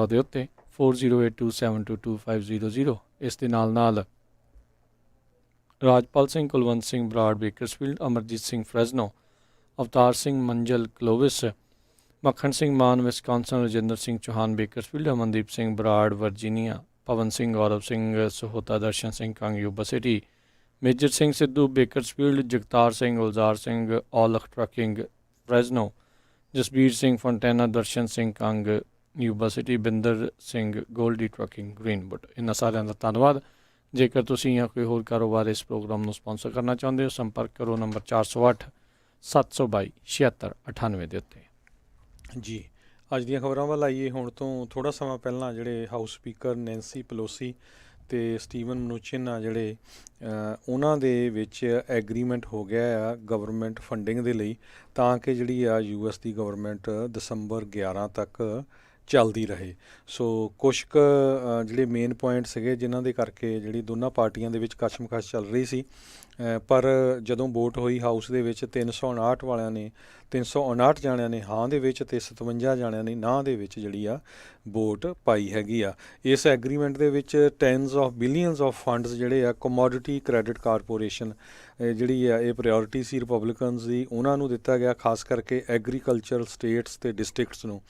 ਦੇ ਉੱਤੇ 4082722500। ਇਸ ਦੇ ਨਾਲ Rajpal Singh, Kulwant Singh Brar Bakersfield, Amarjit Singh Fresno, Avtar Singh Manjal Clovis, Makhan Singh Mann Wisconsin, Rajinder Singh Chauhan Bakersfield, Amandeep Singh Brar Virginia, Pawan Singh, Gaurav Singh Sahota, Darshan Singh Kang Yuba City, Major Singh Sidhu Bakersfield, Jagtar Singh, Gulzar Singh Aulakh trucking Fresno, Jasbir Singh Fontana, Darshan Singh Kang Yuba City, Binder Singh Goldy trucking Greenwood. ਇਹਨਾਂ ਸਾਰਿਆਂ ਦਾ ਧੰਨਵਾਦ। ਜੇਕਰ ਤੁਸੀਂ ਜਾਂ ਕੋਈ ਹੋਰ ਕਾਰੋਬਾਰ ਇਸ ਪ੍ਰੋਗਰਾਮ ਨੂੰ ਸਪਾਂਸਰ ਕਰਨਾ ਚਾਹੁੰਦੇ ਹੋ, ਸੰਪਰਕ ਕਰੋ ਨੰਬਰ 408 722 7698 ਦੇ ਉੱਤੇ। ਜੀ ਅੱਜ ਦੀਆਂ ਖਬਰਾਂ ਵੱਲ ਆਈਏ। ਹੁਣ ਤੋਂ ਥੋੜ੍ਹਾ ਸਮਾਂ ਪਹਿਲਾਂ ਜਿਹੜੇ ਹਾਊਸ ਸਪੀਕਰ ਨੈਂਸੀ ਪਲੋਸੀ ਅਤੇ ਸਟੀਵਨ ਮਨੂਚਿਨ ਆ ਜਿਹੜੇ ਉਹਨਾਂ ਦੇ ਵਿੱਚ ਐਗਰੀਮੈਂਟ ਹੋ ਗਿਆ ਆ ਗਵਰਨਮੈਂਟ ਫੰਡਿੰਗ ਦੇ ਲਈ, ਤਾਂ ਕਿ ਜਿਹੜੀ ਆ US ਦੀ ਗਵਰਨਮੈਂਟ ਦਸੰਬਰ 11 ਤੱਕ ਚੱਲਦੀ ਰਹੇ। ਸੋ ਕੁਛ ਕੁ ਜਿਹੜੇ ਮੇਨ ਪੁਆਇੰਟ ਸੀਗੇ ਜਿਨ੍ਹਾਂ ਦੇ ਕਰਕੇ ਜਿਹੜੀ ਦੋਨਾਂ ਪਾਰਟੀਆਂ ਦੇ ਵਿੱਚ ਕਸ਼ਮਕਸ਼ ਚੱਲ ਰਹੀ ਸੀ, ਪਰ ਜਦੋਂ ਵੋਟ ਹੋਈ ਹਾਊਸ ਦੇ ਵਿੱਚ 359 ਜਾਣਿਆਂ ਨੇ ਹਾਂ ਦੇ ਵਿੱਚ ਅਤੇ 57 ਜਾਣਿਆਂ ਨੇ ਨਾ ਦੇ ਵਿੱਚ ਜਿਹੜੀ ਆ ਵੋਟ ਪਾਈ ਹੈਗੀ ਆ। ਇਸ ਐਗਰੀਮੈਂਟ ਦੇ ਵਿੱਚ tens of billions of funds ਜਿਹੜੇ ਆ ਕਮੋਡਿਟੀ ਕ੍ਰੈਡਿਟ ਕਾਰਪੋਰੇਸ਼ਨ ਜਿਹੜੀ ਆ ਇਹ ਪ੍ਰਾਇਓਰਿਟੀ ਸੀ ਰਿਪਬਲਿਕਨਸ ਦੀ, ਉਹਨਾਂ ਨੂੰ ਦਿੱਤਾ ਗਿਆ, ਖਾਸ ਕਰਕੇ ਐਗਰੀਕਲਚਰਲ ਸਟੇਟਸ ਅਤੇ ਡਿਸਟ੍ਰਿਕਟਸ ਨੂੰ,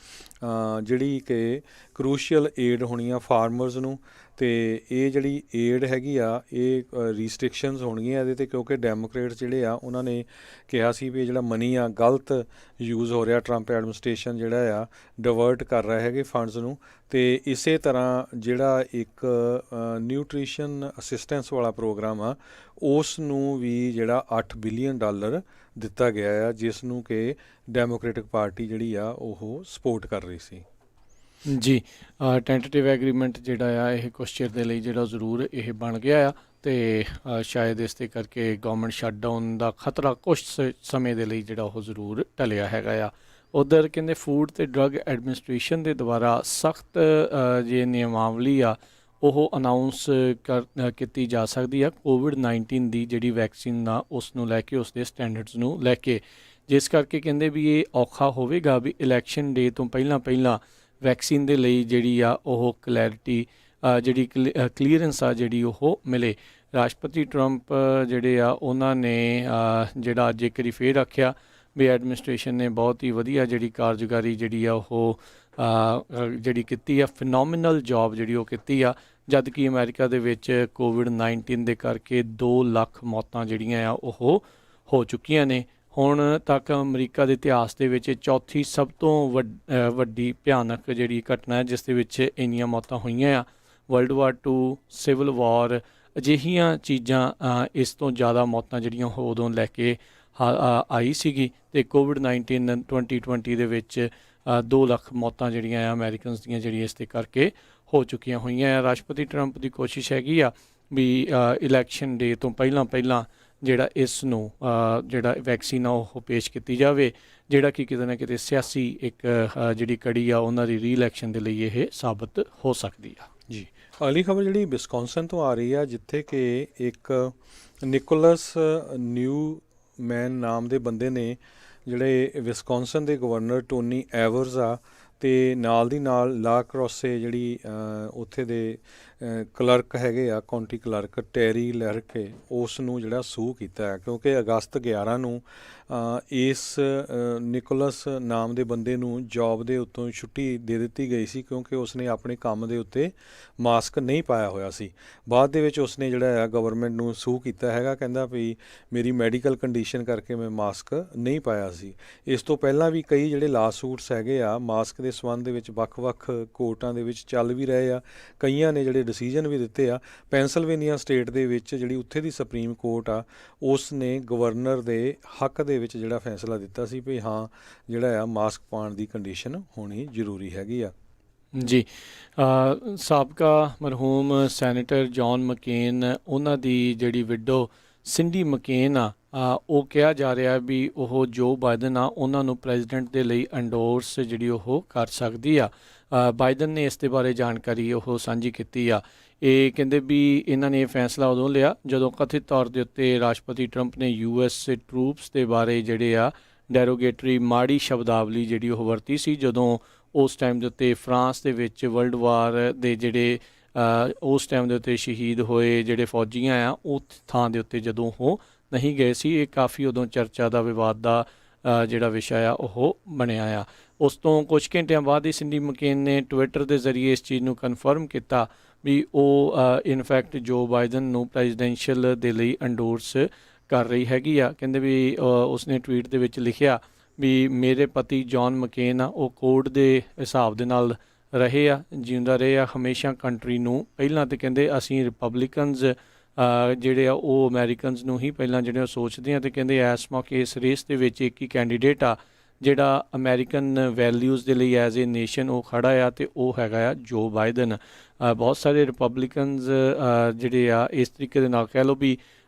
ਜਿਹੜੀ ਕਿ ਕਰੂਸ਼ੀਅਲ ਏਡ ਹੋਣੀ ਆ ਫਾਰਮਰਸ ਨੂੰ। ਅਤੇ ਇਹ ਜਿਹੜੀ ਏਡ ਹੈਗੀ ਆ ਇਹ ਰਿਸਟ੍ਰਿਕਸ਼ਨਸ ਹੋਣਗੀਆਂ ਇਹਦੇ 'ਤੇ, ਕਿਉਂਕਿ ਡੈਮੋਕਰੇਟਸ ਜਿਹੜੇ ਆ ਉਹਨਾਂ ਨੇ ਕਿਹਾ ਸੀ ਵੀ ਜਿਹੜਾ ਮਨੀ ਆ ਗਲਤ ਯੂਜ਼ ਹੋ ਰਿਹਾ, ਟਰੰਪ ਐਡਮਿਨਿਸਟ੍ਰੇਸ਼ਨ ਜਿਹੜਾ ਆ ਡਿਵਰਟ ਕਰ ਰਿਹਾ ਹੈਗੇ ਫੰਡਸ ਨੂੰ। ਅਤੇ ਇਸੇ ਤਰ੍ਹਾਂ ਜਿਹੜਾ ਇੱਕ ਨਿਊਟ੍ਰੀਸ਼ਨ ਅਸਿਸਟੈਂਸ ਵਾਲਾ ਪ੍ਰੋਗਰਾਮ ਆ ਉਸ ਨੂੰ ਵੀ ਜਿਹੜਾ $8 ਬਿਲੀਅਨ ਦਿੱਤਾ ਗਿਆ ਆ, ਜਿਸ ਨੂੰ ਕਿ ਡੈਮੋਕ੍ਰੇਟਿਕ ਪਾਰਟੀ ਜਿਹੜੀ ਆ ਉਹ ਸਪੋਰਟ ਕਰ ਰਹੀ ਸੀ। ਜੀ ਟੈਂਟੇਟਿਵ ਐਗਰੀਮੈਂਟ ਜਿਹੜਾ ਆ ਇਹ ਕੁਛ ਚਿਰ ਦੇ ਲਈ ਜਿਹੜਾ ਜ਼ਰੂਰ ਇਹ ਬਣ ਗਿਆ ਆ, ਅਤੇ ਸ਼ਾਇਦ ਇਸ ਦੇ ਕਰਕੇ ਗੌਰਮੈਂਟ ਸ਼ਟਡਾਊਨ ਦਾ ਖਤਰਾ ਕੁਛ ਸਮੇਂ ਦੇ ਲਈ ਜਿਹੜਾ ਉਹ ਜ਼ਰੂਰ ਟਲਿਆ ਹੈਗਾ ਆ। ਉੱਧਰ ਕਹਿੰਦੇ ਫੂਡ ਅਤੇ ਡਰੱਗ ਐਡਮਿਨਿਸਟ੍ਰੇਸ਼ਨ ਦੇ ਦੁਆਰਾ ਸਖਤ ਜੇ ਨਿਯਮਾਵਲੀ ਆ ਉਹ ਅਨਾਊਂਸ ਕੀਤੀ ਜਾ ਸਕਦੀ ਆ ਕੋਵਿਡ-19 ਦੀ ਜਿਹੜੀ ਵੈਕਸੀਨ ਆ ਉਸ ਨੂੰ ਲੈ ਕੇ, ਉਸ ਦੇ ਸਟੈਂਡਰਡਸ ਨੂੰ ਲੈ ਕੇ, ਜਿਸ ਕਰਕੇ ਕਹਿੰਦੇ ਵੀ ਇਹ ਔਖਾ ਹੋਵੇਗਾ ਵੀ ਇਲੈਕਸ਼ਨ ਡੇ ਤੋਂ ਪਹਿਲਾਂ ਵੈਕਸੀਨ ਦੇ ਲਈ ਜਿਹੜੀ ਆ ਉਹ ਕਲੈਰਿਟੀ ਜਿਹੜੀ ਕਲੀਅਰੈਂਸ ਆ ਜਿਹੜੀ ਉਹ ਮਿਲੇ। ਰਾਸ਼ਟਰਪਤੀ ਟਰੰਪ ਜਿਹੜੇ ਆ ਉਹਨਾਂ ਨੇ ਜਿਹੜਾ ਅੱਜ ਇੱਕ ਵਾਰੀ ਫੇਰ ਆਖਿਆ ਵੀ ਐਡਮਿਨਿਸਟ੍ਰੇਸ਼ਨ ਨੇ ਬਹੁਤ ਹੀ ਵਧੀਆ ਜਿਹੜੀ ਕਾਰਜਕਾਰੀ ਜਿਹੜੀ ਆ ਉਹ ਜਿਹੜੀ ਕੀਤੀ ਆ, ਫਿਨੋਮੀਨਲ ਜੋਬ ਜਿਹੜੀ ਉਹ ਕੀਤੀ ਆ, ਜਦ ਕਿ ਅਮਰੀਕਾ ਦੇ ਵਿੱਚ ਕੋਵਿਡ-19 ਦੇ ਕਰਕੇ 2 ਲੱਖ ਮੌਤਾਂ ਜਿਹੜੀਆਂ ਆ ਉਹ ਹੋ ਚੁੱਕੀਆਂ ਨੇ। ਹੁਣ ਤੱਕ ਅਮਰੀਕਾ ਦੇ ਇਤਿਹਾਸ ਦੇ ਵਿੱਚ ਚੌਥੀ ਸਭ ਤੋਂ ਵੱਡੀ ਭਿਆਨਕ ਜਿਹੜੀ ਘਟਨਾ ਹੈ ਜਿਸ ਦੇ ਵਿੱਚ ਇੰਨੀਆਂ ਮੌਤਾਂ ਹੋਈਆਂ ਆ। ਵਰਲਡ ਵਾਰ 2, ਸਿਵਲ ਵਾਰ, ਅਜਿਹੀਆਂ ਚੀਜ਼ਾਂ ਇਸ ਤੋਂ ਜ਼ਿਆਦਾ ਮੌਤਾਂ ਜਿਹੜੀਆਂ ਉਹ ਉਦੋਂ ਲੈ ਕੇ ਆਈ ਸੀਗੀ, ਅਤੇ ਕੋਵਿਡ-19 2020 ਦੇ ਵਿੱਚ 2 ਲੱਖ ਮੌਤਾਂ ਜਿਹੜੀਆਂ ਆ ਅਮਰੀਕਨਸ ਦੀਆਂ ਜਿਹੜੀਆਂ ਇਸ ਦੇ ਕਰਕੇ ਹੋ ਚੁੱਕੀਆਂ ਹੋਈਆਂ ਆ। ਰਾਸ਼ਟਰਪਤੀ ਟਰੰਪ ਦੀ ਕੋਸ਼ਿਸ਼ ਹੈਗੀ ਆ ਵੀ ਇਲੈਕਸ਼ਨ ਡੇ ਤੋਂ ਪਹਿਲਾਂ ਜਿਹੜਾ ਇਸ ਨੂੰ ਜਿਹੜਾ ਵੈਕਸੀਨ ਆ ਉਹ ਪੇਸ਼ ਕੀਤੀ ਜਾਵੇ, ਜਿਹੜਾ ਕਿ ਕਿਤੇ ਨਾ ਕਿਤੇ ਸਿਆਸੀ ਇੱਕ ਜਿਹੜੀ ਕੜੀ ਆ ਉਹਨਾਂ ਦੀ ਰੀ-ਇਲੈਕਸ਼ਨ ਦੇ ਲਈ ਇਹ ਸਾਬਤ ਹੋ ਸਕਦੀ ਆ। ਜੀ ਅਗਲੀ ਖਬਰ ਜਿਹੜੀ ਵਿਸਕੌਨਸਨ ਤੋਂ ਆ ਰਹੀ ਆ, ਜਿੱਥੇ ਕਿ ਇੱਕ ਨਿਕੋਲਸ ਨਿਊਮੈਨ ਨਾਮ ਦੇ ਬੰਦੇ ਨੇ ਜਿਹੜੇ ਵਿਸਕੌਨਸਨ ਦੇ ਗਵਰਨਰ ਟੋਨੀ ਐਵਰਜ਼ ਆ, ਅਤੇ ਨਾਲ ਦੀ ਨਾਲ ਲਾ ਕਰੋਸੇ ਜਿਹੜੀ ਉੱਥੇ ਦੇ ਕਲਰਕ ਹੈਗੇ ਆ, ਕਾਉਂਟੀ ਕਲਰਕ ਟੈਰੀ ਲੈਰਕੇ, ਉਸ ਨੂੰ ਜਿਹੜਾ ਸੂਹ ਕੀਤਾ ਹੈ, ਕਿਉਂਕਿ ਅਗਸਤ 11 ਨੂੰ ਇਸ ਨਿਕੋਲਸ ਨਾਮ ਦੇ ਬੰਦੇ ਨੂੰ ਜੋਬ ਦੇ ਉੱਤੋਂ ਛੁੱਟੀ ਦੇ ਦਿੱਤੀ ਗਈ ਸੀ, ਕਿਉਂਕਿ ਉਸਨੇ ਆਪਣੇ ਕੰਮ ਦੇ ਉੱਤੇ ਮਾਸਕ ਨਹੀਂ ਪਾਇਆ ਹੋਇਆ ਸੀ। ਬਾਅਦ ਦੇ ਵਿੱਚ ਉਸਨੇ ਜਿਹੜਾ ਆ ਗਵਰਨਮੈਂਟ ਨੂੰ ਸੂਹ ਕੀਤਾ ਹੈਗਾ, ਕਹਿੰਦਾ ਵੀ ਮੇਰੀ ਮੈਡੀਕਲ ਕੰਡੀਸ਼ਨ ਕਰਕੇ ਮੈਂ ਮਾਸਕ ਨਹੀਂ ਪਾਇਆ ਸੀ। ਇਸ ਤੋਂ ਪਹਿਲਾਂ ਵੀ ਕਈ ਜਿਹੜੇ ਲਾ ਸੂਟਸ ਹੈਗੇ ਆ ਮਾਸਕ ਦੇ ਸੰਬੰਧ ਦੇ ਵਿੱਚ ਵੱਖ-ਵੱਖ ਕੋਰਟਾਂ ਦੇ ਵਿੱਚ ਚੱਲ ਵੀ ਰਹੇ ਆ, ਕਈਆਂ ਨੇ ਜਿਹੜੇ ਡਿਸੀਜਨ ਵੀ ਦਿੱਤੇ ਆ। ਪੈਂਸਲਵੇਨੀਆ ਸਟੇਟ ਦੇ ਵਿੱਚ ਜਿਹੜੀ ਉੱਥੇ ਦੀ ਸੁਪਰੀਮ ਕੋਰਟ ਆ ਉਸ ਨੇ ਗਵਰਨਰ ਦੇ ਹੱਕ ਦੇ ਵਿੱਚ ਜਿਹੜਾ ਫੈਸਲਾ ਦਿੱਤਾ ਸੀ ਵੀ ਹਾਂ ਜਿਹੜਾ ਆ ਮਾਸਕ ਪਾਉਣ ਦੀ ਕੰਡੀਸ਼ਨ ਹੋਣੀ ਜ਼ਰੂਰੀ ਹੈਗੀ ਆ। ਜੀ ਸਾਬਕਾ ਮਰਹੂਮ ਸੈਨੇਟਰ ਜੌਨ ਮਕੇਨ, ਉਹਨਾਂ ਦੀ ਜਿਹੜੀ ਵਿਡੋ ਸਿੰਡੀ ਮਕੇਨ ਆ, ਉਹ ਕਿਹਾ ਜਾ ਰਿਹਾ ਵੀ ਉਹ ਜੋ ਬਾਈਡਨ ਆ ਉਹਨਾਂ ਨੂੰ ਪ੍ਰੈਜ਼ੀਡੈਂਟ ਦੇ ਲਈ ਐਂਡੋਰਸ ਜਿਹੜੀ ਉਹ ਕਰ ਸਕਦੀ ਆ। ਬਾਈਡਨ ਨੇ ਇਸ ਦੇ ਬਾਰੇ ਜਾਣਕਾਰੀ ਉਹ ਸਾਂਝੀ ਕੀਤੀ ਆ। ਇਹ ਕਹਿੰਦੇ ਵੀ ਇਹਨਾਂ ਨੇ ਇਹ ਫੈਸਲਾ ਉਦੋਂ ਲਿਆ ਜਦੋਂ ਕਥਿਤ ਤੌਰ ਦੇ ਉੱਤੇ ਰਾਸ਼ਟਰਪਤੀ ਟਰੰਪ ਨੇ US ਟਰੂਪਸ ਦੇ ਬਾਰੇ ਜਿਹੜੇ ਆ ਡੈਰੋਗੇਟਰੀ ਮਾੜੀ ਸ਼ਬਦਾਵਲੀ ਜਿਹੜੀ ਉਹ ਵਰਤੀ ਸੀ, ਜਦੋਂ ਉਸ ਟਾਈਮ ਦੇ ਉੱਤੇ ਫਰਾਂਸ ਦੇ ਵਿੱਚ ਵਰਲਡ ਵਾਰ ਦੇ ਜਿਹੜੇ ਉਸ ਟਾਈਮ ਦੇ ਉੱਤੇ ਸ਼ਹੀਦ ਹੋਏ ਜਿਹੜੇ ਫੌਜੀਆਂ ਆ ਉਹ ਥਾਂ ਦੇ ਉੱਤੇ ਜਦੋਂ ਉਹ ਨਹੀਂ ਗਏ ਸੀ। ਇਹ ਕਾਫੀ ਉਦੋਂ ਚਰਚਾ ਦਾ ਵਿਵਾਦ ਦਾ ਜਿਹੜਾ ਵਿਸ਼ਾ ਆ ਉਹ ਬਣਿਆ ਆ। ਉਸ ਤੋਂ ਕੁਝ ਘੰਟਿਆਂ ਬਾਅਦ ਹੀ ਸਿੰਡੀ ਮਕੇਨ ਨੇ ਟਵਿੱਟਰ ਦੇ ਜ਼ਰੀਏ ਇਸ ਚੀਜ਼ ਨੂੰ ਕਨਫਰਮ ਕੀਤਾ ਵੀ ਉਹ ਇਨਫੈਕਟ ਜੋ ਬਾਈਡਨ ਨੂੰ ਪ੍ਰੈਜ਼ੀਡੈਂਸ਼ੀਅਲ ਦੇ ਲਈ ਐਂਡੋਰਸ ਕਰ ਰਹੀ ਹੈਗੀ ਆ। ਕਹਿੰਦੇ ਵੀ ਉਸਨੇ ਟਵੀਟ ਦੇ ਵਿੱਚ ਲਿਖਿਆ ਵੀ ਮੇਰੇ ਪਤੀ ਜੌਨ ਮਕੇਨ ਆ ਉਹ ਕੋਡ ਦੇ ਹਿਸਾਬ ਦੇ ਨਾਲ ਰਹੇ ਆ, ਜਿਉਂਦਾ ਰਹੇ ਆ ਹਮੇਸ਼ਾ ਕੰਟਰੀ ਨੂੰ। ਪਹਿਲਾਂ ਤਾਂ ਕਹਿੰਦੇ ਅਸੀਂ ਰਿਪਬਲਿਕਨਜ਼ ਜਿਹੜੇ ਆ ਉਹ ਅਮੈਰੀਕਨਜ਼ ਨੂੰ ਹੀ ਪਹਿਲਾਂ ਜਿਹੜੇ ਉਹ ਸੋਚਦੇ ਆ, ਅਤੇ ਕਹਿੰਦੇ ਇਸ ਮੌਕੇ ਇਸ ਰੇਸ ਦੇ ਵਿੱਚ ਇੱਕ ਹੀ ਕੈਂਡੀਡੇਟ ਆ ਜਿਹੜਾ ਅਮੈਰੀਕਨ ਵੈਲਿਊਜ਼ ਦੇ ਲਈ ਐਜ਼ ਏ ਨੇਸ਼ਨ ਉਹ ਖੜਾ ਆ, ਅਤੇ ਉਹ ਹੈਗਾ ਆ ਜੋ ਬਾਈਡਨ। ਬਹੁਤ ਸਾਰੇ ਰਿਪਬਲਿਕਨਜ਼ ਜਿਹੜੇ ਆ ਇਸ ਤਰੀਕੇ ਦੇ ਨਾਲ ਕਹਿ ਲਓ ਵੀ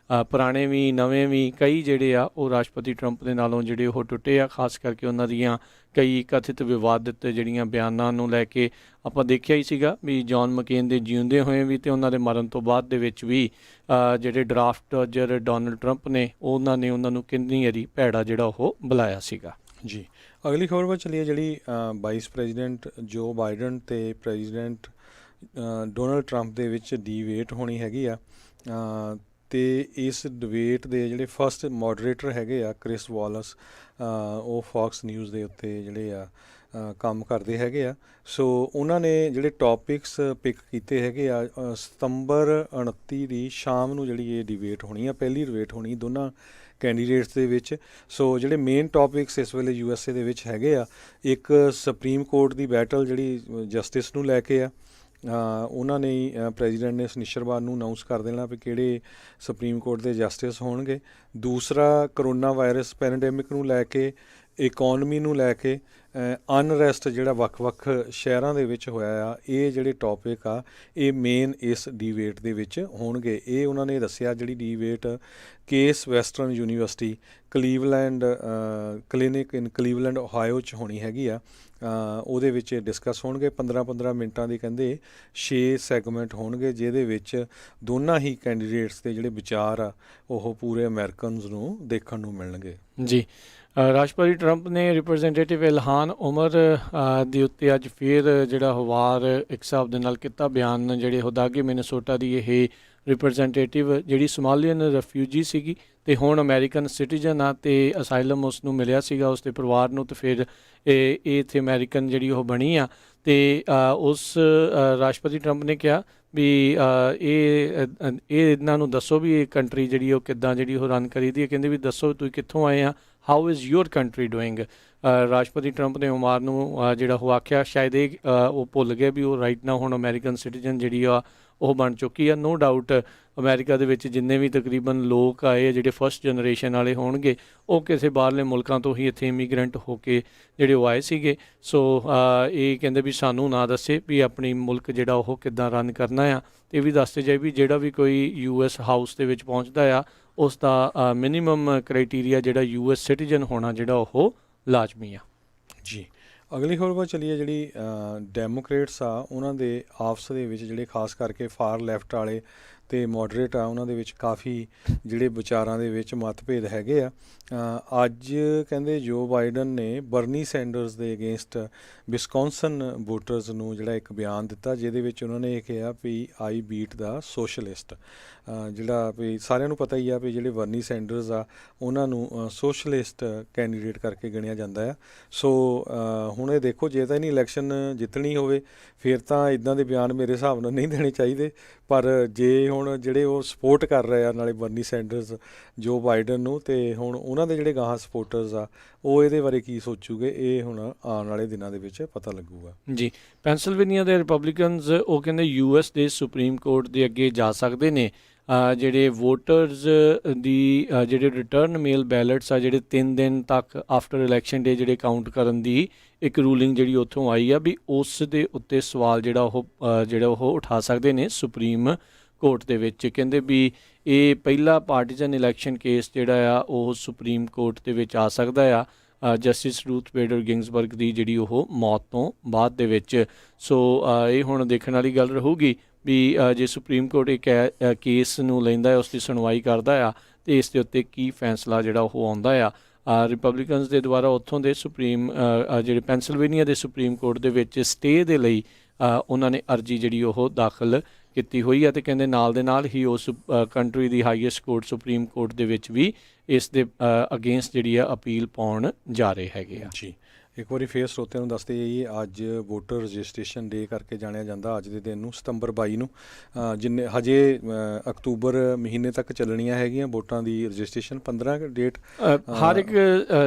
ਪੁਰਾਣੇ ਵੀ ਨਵੇਂ ਵੀ ਕਈ ਜਿਹੜੇ ਆ ਉਹ ਰਾਸ਼ਟਰਪਤੀ ਟਰੰਪ ਦੇ ਨਾਲੋਂ ਜਿਹੜੇ ਉਹ ਟੁੱਟੇ ਆ, ਖਾਸ ਕਰਕੇ ਉਹਨਾਂ ਦੀਆਂ ਕਈ ਕਥਿਤ ਵਿਵਾਦਿਤ ਜਿਹੜੀਆਂ ਬਿਆਨਾਂ ਨੂੰ ਲੈ ਕੇ। ਆਪਾਂ ਦੇਖਿਆ ਹੀ ਸੀਗਾ ਵੀ ਜੌਨ ਮਕੇਨ ਦੇ ਜਿਉਂਦੇ ਹੋਏ ਵੀ ਅਤੇ ਉਹਨਾਂ ਦੇ ਮਰਨ ਤੋਂ ਬਾਅਦ ਦੇ ਵਿੱਚ ਵੀ ਜਿਹੜੇ ਡਰਾਫਟ ਡੋਜਰ ਡੋਨਲਡ ਟਰੰਪ ਨੇ ਉਹਨਾਂ ਨੂੰ ਕਿੰਨੀ ਵਾਰੀ ਭੈੜਾ ਜਿਹੜਾ ਉਹ ਬੁਲਾਇਆ ਸੀਗਾ। ਜੀ, ਅਗਲੀ ਖਬਰ ਵੱਲ ਚੱਲੀਏ, ਜਿਹੜੀ ਵਾਈਸ ਪ੍ਰੈਜ਼ੀਡੈਂਟ ਜੋ ਬਾਈਡਨ ਅਤੇ ਪ੍ਰੈਜ਼ੀਡੈਂਟ ਡੋਨਲਡ ਟਰੰਪ ਦੇ ਵਿੱਚ ਡਿਬੇਟ ਹੋਣੀ ਹੈਗੀ ਆ। ਅਤੇ ਇਸ ਡਿਬੇਟ ਦੇ ਜਿਹੜੇ ਫਸਟ ਮੋਡਰੇਟਰ ਹੈਗੇ ਆ ਕ੍ਰਿਸ ਵਾਲਸ, ਉਹ ਫੌਕਸ ਨਿਊਜ਼ ਦੇ ਉੱਤੇ ਜਿਹੜੇ ਆ ਕੰਮ ਕਰਦੇ ਹੈਗੇ ਆ। ਸੋ ਉਹਨਾਂ ਨੇ ਜਿਹੜੇ ਟੌਪਿਕਸ ਪਿਕ ਕੀਤੇ ਹੈਗੇ ਆ, ਸਤੰਬਰ 29 ਦੀ ਸ਼ਾਮ ਨੂੰ ਜਿਹੜੀ ਇਹ ਡਿਬੇਟ ਹੋਣੀ ਆ, ਪਹਿਲੀ ਡਿਬੇਟ ਹੋਣੀ ਦੋਨਾਂ ਕੈਂਡੀਡੇਟਸ ਦੇ ਵਿੱਚ। ਸੋ ਜਿਹੜੇ ਮੇਨ ਟੌਪਿਕਸ ਇਸ ਵੇਲੇ USA ਦੇ ਵਿੱਚ ਹੈਗੇ ਆ, ਇੱਕ ਸੁਪਰੀਮ ਕੋਰਟ ਦੀ ਬੈਟਲ ਜਿਹੜੀ ਜਸਟਿਸ ਨੂੰ ਲੈ ਕੇ ਆ। ਉਹਨਾਂ ਨੇ ਪ੍ਰੈਜ਼ੀਡੈਂਟ ਨੇ ਸ਼ਨੀਚਰਵਾਰ ਨੂੰ ਅਨਾਊਂਸ ਕਰ ਦੇਣਾ ਵੀ ਕਿਹੜੇ ਸੁਪਰੀਮ ਕੋਰਟ ਦੇ ਜਸਟਿਸ ਹੋਣਗੇ। ਦੂਸਰਾ ਕਰੋਨਾ ਵਾਇਰਸ ਪੈਂਡੇਮਿਕ ਨੂੰ ਲੈ ਕੇ, ਇਕੋਨਮੀ ਨੂੰ ਲੈ ਕੇ, ਅਨਰੈਸਟ ਜਿਹੜਾ ਵੱਖ-ਵੱਖ ਸ਼ਹਿਰਾਂ ਦੇ ਵਿੱਚ ਹੋਇਆ ਆ, ਇਹ ਜਿਹੜੇ ਟੌਪਿਕ ਆ ਇਹ ਮੇਨ ਇਸ ਡਿਬੇਟ ਦੇ ਵਿੱਚ ਹੋਣਗੇ। ਇਹ ਉਹਨਾਂ ਨੇ ਦੱਸਿਆ ਜਿਹੜੀ debate Case Western University Cleveland Clinic in Cleveland Ohio 'ਚ ਹੋਣੀ ਹੈਗੀ ਆ। ਉਹਦੇ ਵਿੱਚ ਡਿਸਕਸ ਹੋਣਗੇ 15-15 ਮਿੰਟਾਂ ਦੇ, ਕਹਿੰਦੇ 6 ਸੈਗਮੈਂਟ ਹੋਣਗੇ, ਜਿਹਦੇ ਵਿੱਚ ਦੋਨਾਂ ਹੀ ਕੈਂਡੀਡੇਟਸ ਦੇ ਜਿਹੜੇ ਵਿਚਾਰ ਆ ਉਹ ਪੂਰੇ ਅਮਰੀਕਨਜ਼ ਨੂੰ ਦੇਖਣ ਨੂੰ ਮਿਲਣਗੇ। ਜੀ, ਰਾਸ਼ਟਰਪਤੀ ਟਰੰਪ ਨੇ ਰਿਪਰੈਜ਼ੈਂਟੇਟਿਵ ਇਲਹਾਨ ਉਮਰ ਦੇ ਉੱਤੇ ਅੱਜ ਫਿਰ ਜਿਹੜਾ ਵਾਰ ਇੱਕ ਹਿਸਾਬ ਦੇ ਨਾਲ ਕੀਤਾ ਬਿਆਨ। ਜਿਹੜੇ ਹੋਦਾਗੇ ਮਿਨੇਸੋਟਾ ਦੀ ਇਹ ਰਿਪਰੈਜ਼ੈਂਟੇਟਿਵ ਜਿਹੜੀ ਸੋਮਾਲੀਅਨ ਰੈਫਿਊਜੀ ਸੀਗੀ ਅਤੇ ਹੁਣ ਅਮੈਰੀਕਨ ਸਿਟੀਜ਼ਨ ਆ, ਅਤੇ ਅਸਾਈਲਮ ਉਸ ਨੂੰ ਮਿਲਿਆ ਸੀਗਾ ਉਸਦੇ ਪਰਿਵਾਰ ਨੂੰ, ਅਤੇ ਫਿਰ ਇਹ ਇੱਥੇ ਅਮੈਰੀਕਨ ਜਿਹੜੀ ਉਹ ਬਣੀ ਆ। ਅਤੇ ਉਸ ਰਾਸ਼ਟਰਪਤੀ ਟਰੰਪ ਨੇ ਕਿਹਾ ਵੀ ਇਹ ਇਹਨਾਂ ਨੂੰ ਦੱਸੋ ਵੀ ਇਹ ਕੰਟਰੀ ਜਿਹੜੀ ਉਹ ਕਿੱਦਾਂ ਜਿਹੜੀ ਉਹ ਰਨ ਕਰੀਦੀ ਹੈ। ਕਹਿੰਦੇ ਵੀ ਦੱਸੋ ਤੁਸੀਂ ਕਿੱਥੋਂ ਆਏ ਆ, how is your country doing. ਰਾਸ਼ਟਰਪਤੀ ਟਰੰਪ ਨੇ ਉਮਾਰ ਨੂੰ ਜਿਹੜਾ ਉਹ ਆਖਿਆ ਸ਼ਾਇਦ ਇਹ ਉਹ ਭੁੱਲ ਗਏ ਵੀ ਉਹ ਰਾਈਟ ਨਾਓ ਹੁਣ ਅਮੈਰੀਕਨ ਸਿਟੀਜ਼ਨ ਜਿਹੜੀ ਆ ਉਹ ਬਣ ਚੁੱਕੀ ਆ। ਨੋ ਡਾਊਟ ਅਮਰੀਕਾ ਦੇ ਵਿੱਚ ਜਿੰਨੇ ਵੀ ਤਕਰੀਬਨ ਲੋਕ ਆਏ ਜਿਹੜੇ ਫਸਟ ਜਨਰੇਸ਼ਨ ਵਾਲੇ ਹੋਣਗੇ ਉਹ ਕਿਸੇ ਬਾਹਰਲੇ ਮੁਲਕਾਂ ਤੋਂ ਹੀ ਇੱਥੇ ਇਮੀਗਰੈਂਟ ਹੋ ਕੇ ਜਿਹੜੇ ਉਹ ਆਏ ਸੀਗੇ। ਸੋ ਇਹ ਕਹਿੰਦੇ ਵੀ ਸਾਨੂੰ ਨਾ ਦੱਸੇ ਵੀ ਆਪਣੀ ਮੁਲਕ ਜਿਹੜਾ ਉਹ ਕਿੱਦਾਂ ਰਨ ਕਰਨਾ ਆ, ਅਤੇ ਇਹ ਵੀ ਦੱਸਦੇ ਜਾਏ ਵੀ ਜਿਹੜਾ ਵੀ ਕੋਈ US ਹਾਊਸ ਦੇ ਵਿੱਚ ਪਹੁੰਚਦਾ ਆ ਉਸ ਦਾ ਮਿਨੀਮਮ ਕ੍ਰਾਈਟੀਰੀਆ ਜਿਹੜਾ US ਸਿਟੀਜ਼ਨ ਹੋਣਾ ਜਿਹੜਾ ਉਹ ਲਾਜ਼ਮੀ ਆ। ਜੀ, ਅਗਲੀ ਖਬਰ ਵੱਲ ਚੱਲੀਏ, ਜਿਹੜੀ ਡੈਮੋਕ੍ਰੇਟਸ ਆ ਉਹਨਾਂ ਦੇ ਆਪਸ ਦੇ ਵਿੱਚ ਜਿਹੜੇ ਖਾਸ ਕਰਕੇ ਫਾਰ ਲੈਫਟ ਵਾਲੇ ਅਤੇ ਮੋਡਰੇਟ ਆ ਉਹਨਾਂ ਦੇ ਵਿੱਚ ਕਾਫੀ ਜਿਹੜੇ ਵਿਚਾਰਾਂ ਦੇ ਵਿੱਚ ਮਤਭੇਦ ਹੈਗੇ ਆ। ਅੱਜ ਕਹਿੰਦੇ ਜੋ ਬਾਈਡਨ ਨੇ ਬਰਨੀ ਸੈਂਡਰਸ ਦੇ ਅਗੇਂਸਟ ਵਿਸਕੌਨਸਨ ਵੋਟਰਸ ਨੂੰ ਜਿਹੜਾ ਇੱਕ ਬਿਆਨ ਦਿੱਤਾ, ਜਿਹਦੇ ਵਿੱਚ ਉਹਨਾਂ ਨੇ ਇਹ ਕਿਹਾ ਵੀ ਆਈ ਬੀਟ ਦਾ ਸੋਸ਼ਲਿਸਟ। ਜਿਹੜਾ ਵੀ ਸਾਰਿਆਂ ਨੂੰ ਪਤਾ ਹੀ ਆ ਵੀ ਜਿਹੜੇ ਬਰਨੀ ਸੈਂਡਰਸ ਆ ਉਹਨਾਂ ਨੂੰ ਸੋਸ਼ਲਿਸਟ ਕੈਂਡੀਡੇਟ ਕਰਕੇ ਗਿਣਿਆ ਜਾਂਦਾ ਆ। ਸੋ ਹੁਣ ਇਹ ਦੇਖੋ, ਜੇ ਤਾਂ ਇਹਨੀ ਇਲੈਕਸ਼ਨ ਜਿੱਤਣੀ ਹੋਵੇ ਫਿਰ ਤਾਂ ਇੱਦਾਂ ਦੇ ਬਿਆਨ ਮੇਰੇ ਹਿਸਾਬ ਨਾਲ ਨਹੀਂ ਦੇਣੇ ਚਾਹੀਦੇ, ਪਰ ਜੇ ਹੁਣ ਜਿਹੜੇ ਉਹ ਸਪੋਰਟ ਕਰ ਰਹੇ ਆ ਨਾਲੇ ਬਰਨੀ ਸੈਂਡਰਸ ਜੋ ਬਾਈਡਨ ਨੂੰ, ਅਤੇ ਹੁਣ ਉਹਨਾਂ ਦੇ ਜਿਹੜੇ ਗਾਹਾਂ ਸਪੋਰਟਰਸ ਆ ਉਹ ਇਹਦੇ ਬਾਰੇ ਕੀ ਸੋਚੂਗੇ, ਇਹ ਹੁਣ ਆਉਣ ਵਾਲੇ ਦਿਨਾਂ ਦੇ ਵਿੱਚ ਪਤਾ ਲੱਗੂਗਾ। ਜੀ, ਪੈਂਸਿਲਵੇਨੀਆ ਦੇ ਰਿਪਬਲਿਕਨਜ਼ ਉਹ ਕਹਿੰਦੇ US ਦੇ ਸੁਪਰੀਮ ਕੋਰਟ ਦੇ ਅੱਗੇ ਜਾ ਸਕਦੇ ਨੇ। ਜਿਹੜੇ ਵੋਟਰਸ ਦੀ ਜਿਹੜੇ ਰਿਟਰਨ ਮੇਲ ਬੈਲਟਸ ਆ ਜਿਹੜੇ 3 ਦਿਨ ਤੱਕ ਆਫਟਰ ਇਲੈਕਸ਼ਨ ਡੇ ਜਿਹੜੇ ਕਾਊਂਟ ਕਰਨ ਦੀ ਇੱਕ ਰੂਲਿੰਗ ਜਿਹੜੀ ਉੱਥੋਂ ਆਈ ਆ ਵੀ ਉਸ ਦੇ ਉੱਤੇ ਸਵਾਲ ਜਿਹੜਾ ਉਹ ਉਠਾ ਸਕਦੇ ਨੇ ਸੁਪਰੀਮ ਕੋਰਟ ਦੇ ਵਿੱਚ। ਕਹਿੰਦੇ ਵੀ ਇਹ ਪਹਿਲਾ ਪਾਰਟੀਜ਼ਨ ਇਲੈਕਸ਼ਨ ਕੇਸ ਜਿਹੜਾ ਆ ਉਹ ਸੁਪਰੀਮ ਕੋਰਟ ਦੇ ਵਿੱਚ ਆ ਸਕਦਾ ਆ ਜਸਟਿਸ ਰੂਥ ਬੇਡਰ ਗਿੰਗਸਬਰਗ ਦੀ ਜਿਹੜੀ ਉਹ ਮੌਤ ਤੋਂ ਬਾਅਦ ਦੇ ਵਿੱਚ। ਸੋ ਇਹ ਹੁਣ ਦੇਖਣ ਵਾਲੀ ਗੱਲ ਰਹੂਗੀ ਵੀ ਜੇ ਸੁਪਰੀਮ ਕੋਰਟ ਇੱਕ ਕੇਸ ਨੂੰ ਲੈਂਦਾ ਹੈ, ਉਸ ਦੀ ਸੁਣਵਾਈ ਕਰਦਾ ਆ, ਅਤੇ ਇਸ ਦੇ ਉੱਤੇ ਕੀ ਫੈਸਲਾ ਜਿਹੜਾ ਉਹ ਆਉਂਦਾ ਆ। ਰਿਪਬਲਿਕਨਸ ਦੇ ਦੁਆਰਾ ਉੱਥੋਂ ਦੇ ਸੁਪਰੀਮ ਜਿਹੜੇ ਪੈਂਸਿਲਵੇਨੀਆ ਦੇ ਸੁਪਰੀਮ ਕੋਰਟ ਦੇ ਵਿੱਚ ਸਟੇ ਦੇ ਲਈ ਉਹਨਾਂ ਨੇ ਅਰਜੀ ਜਿਹੜੀ ਉਹ ਦਾਖਲ ਕੀਤੀ ਹੋਈ ਆ, ਅਤੇ ਕਹਿੰਦੇ ਨਾਲ ਦੇ ਨਾਲ ਹੀ ਉਸ ਕੰਟਰੀ ਦੀ ਹਾਈਐਸਟ ਕੋਰਟ ਸੁਪਰੀਮ ਕੋਰਟ ਦੇ ਵਿੱਚ ਵੀ ਇਸ ਦੇ ਅਗੇਂਸਟ ਜਿਹੜੀ ਆ ਅਪੀਲ ਪਾਉਣ ਜਾ ਰਹੇ ਹੈਗੇ ਆ। ਜੀ, ਇੱਕ ਵਾਰੀ ਫੇਰ ਸਰੋਤਿਆਂ ਨੂੰ ਦੱਸਦੇ ਜਾਈਏ, ਅੱਜ ਵੋਟਰ ਰਜਿਸਟ੍ਰੇਸ਼ਨ ਡੇ ਕਰਕੇ ਜਾਣਿਆ ਜਾਂਦਾ ਅੱਜ ਦੇ ਦਿਨ ਨੂੰ, ਸਤੰਬਰ 22 ਨੂੰ। ਜਿੰਨੇ ਹਜੇ ਅਕਤੂਬਰ ਮਹੀਨੇ ਤੱਕ ਚੱਲਣੀਆਂ ਹੈਗੀਆਂ ਵੋਟਾਂ ਦੀ ਰਜਿਸਟ੍ਰੇਸ਼ਨ, 15 ਡੇਟ ਹਰ ਇੱਕ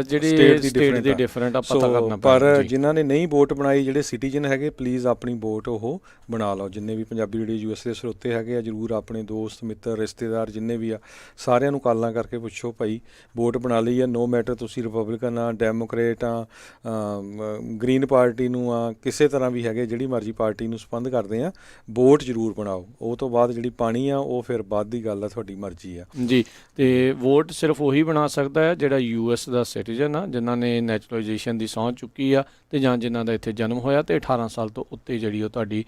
ਜਿਹੜੇ ਸਟੇਟ ਦੇ ਡਿਫਰੈਂਟ ਆ, ਪਤਾ ਕਰਨਾ ਪਰ ਜਿਨ੍ਹਾਂ ਨੇ ਨਹੀਂ ਵੋਟ ਬਣਾਈ, ਜਿਹੜੇ ਸਿਟੀਜ਼ਨ ਹੈਗੇ, ਪਲੀਜ਼ ਆਪਣੀ ਵੋਟ ਉਹ ਬਣਾ ਲਓ। ਜਿੰਨੇ ਵੀ ਪੰਜਾਬੀ ਰੇਡੀਓ ਯੂਐਸ ਦੇ ਸਰੋਤੇ ਹੈਗੇ ਆ, ਜ਼ਰੂਰ ਆਪਣੇ ਦੋਸਤ ਮਿੱਤਰ ਰਿਸ਼ਤੇਦਾਰ ਜਿੰਨੇ ਵੀ ਆ ਸਾਰਿਆਂ ਨੂੰ ਕਾਲਾਂ ਕਰਕੇ ਪੁੱਛੋ ਭਾਈ ਵੋਟ ਬਣਾ ਲਈ ਆ। ਨੋ ਮੈਟਰ ਤੁਸੀਂ ਰਿਪਬਲਿਕਨ ਆ, ਡੈਮੋਕ੍ਰੇਟ ਆ, ਗ੍ਰੀਨ ਪਾਰਟੀ ਨੂੰ ਆ, ਕਿਸੇ ਤਰ੍ਹਾਂ ਵੀ ਹੈਗੇ, ਜਿਹੜੀ ਮਰਜ਼ੀ ਪਾਰਟੀ ਨੂੰ ਸੰਬੰਧ ਕਰਦੇ ਆ, ਵੋਟ ਜ਼ਰੂਰ ਬਣਾਓ। ਉਹ ਤੋਂ ਬਾਅਦ ਜਿਹੜੀ ਪਾਣੀ ਆ ਉਹ ਫਿਰ ਬਾਅਦ ਦੀ ਗੱਲ ਆ, ਤੁਹਾਡੀ ਮਰਜ਼ੀ ਆ ਜੀ। ਅਤੇ ਵੋਟ ਸਿਰਫ ਉਹੀ ਬਣਾ ਸਕਦਾ ਹੈ ਜਿਹੜਾ ਯੂਐਸ ਦਾ ਸਿਟੀਜ਼ਨ ਆ, ਜਿਨ੍ਹਾਂ ਨੇ ਨੈਚੁਰਲਾਈਜੇਸ਼ਨ ਦੀ ਸਹੁੰ ਚੁੱਕੀ ਆ, ਅਤੇ ਜਾਂ ਜਿਨ੍ਹਾਂ ਦਾ ਇੱਥੇ ਜਨਮ ਹੋਇਆ, ਅਤੇ 18 ਸਾਲ ਤੋਂ ਉੱਤੇ ਜਿਹੜੀ ਉਹ ਤੁਹਾਡੀ